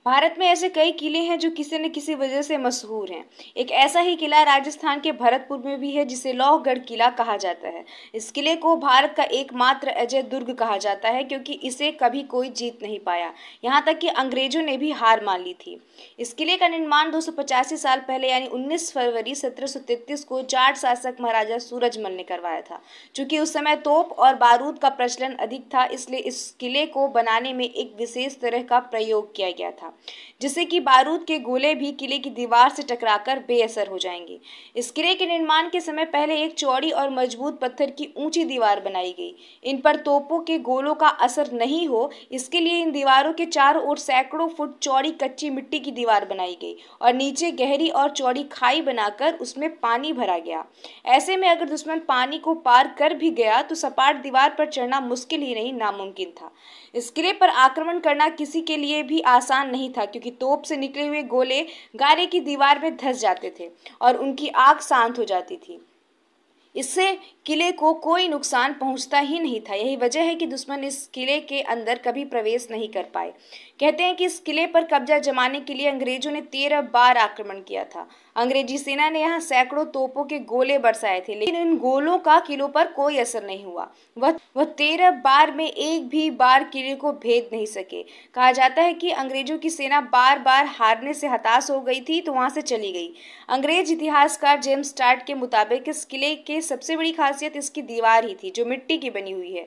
भारत में ऐसे कई किले हैं जो किसी न किसी वजह से मशहूर हैं। एक ऐसा ही किला राजस्थान के भरतपुर में भी है, जिसे लौहगढ़ किला कहा जाता है। इस किले को भारत का एकमात्र अजय दुर्ग कहा जाता है, क्योंकि इसे कभी कोई जीत नहीं पाया, यहाँ तक कि अंग्रेजों ने भी हार मान ली थी। इस किले का निर्माण 285 साल पहले यानी 19 फरवरी 1733 को जाट शासक महाराजा सूरजमल ने करवाया था। चूंकि उस समय तोप और बारूद का प्रचलन अधिक था, इसलिए इस किले को बनाने में एक विशेष तरह का प्रयोग किया गया था, जिससे कि बारूद के गोले भी किले की दीवार से टकराकर बेअसर हो जाएंगे। इस किले के निर्माण के समय पहले एक चौड़ी और मजबूत पत्थर की ऊंची दीवार बनाई गई। इन पर तोपों के गोलों का असर नहीं हो, इसके लिए इन दीवारों के चारों ओर सैकड़ों फुट चौड़ी कच्ची मिट्टी की दीवार बनाई गई और नीचे गहरी और चौड़ी खाई बनाकर उसमें पानी भरा गया। ऐसे में अगर दुश्मन पानी को पार कर भी गया तो सपाट दीवार पर चढ़ना मुश्किल ही नहीं, नामुमकिन था। इस किले पर आक्रमण करना किसी के लिए भी आसान नहीं था, क्योंकि तोप से निकले हुए गोले गारे की दीवार में धंस जाते थे और उनकी आग शांत हो जाती थी। इससे किले को कोई नुकसान पहुंचता ही नहीं था। यही वजह है कि दुश्मन इस किले के अंदर कभी प्रवेश नहीं कर पाए। कहते हैं कि इस किले पर कब्जा जमाने के लिए अंग्रेजों ने 13 बार आक्रमण किया था। अंग्रेजी सेना ने यहाँ सैकड़ों तोपों के गोले बरसाए थे, लेकिन इन गोलों का किलों पर कोई असर नहीं हुआ। वह 13 बार में एक भी बार किले को भेद नहीं सके। कहा जाता है कि अंग्रेजों की सेना बार बार हारने से हताश हो गई थी, तो वहां से चली गई। अंग्रेज इतिहासकार जेम्स टार्ट के मुताबिक इस किले के सबसे बड़ी खासियत इसकी दीवार ही थी, जो मिट्टी की बनी हुई है।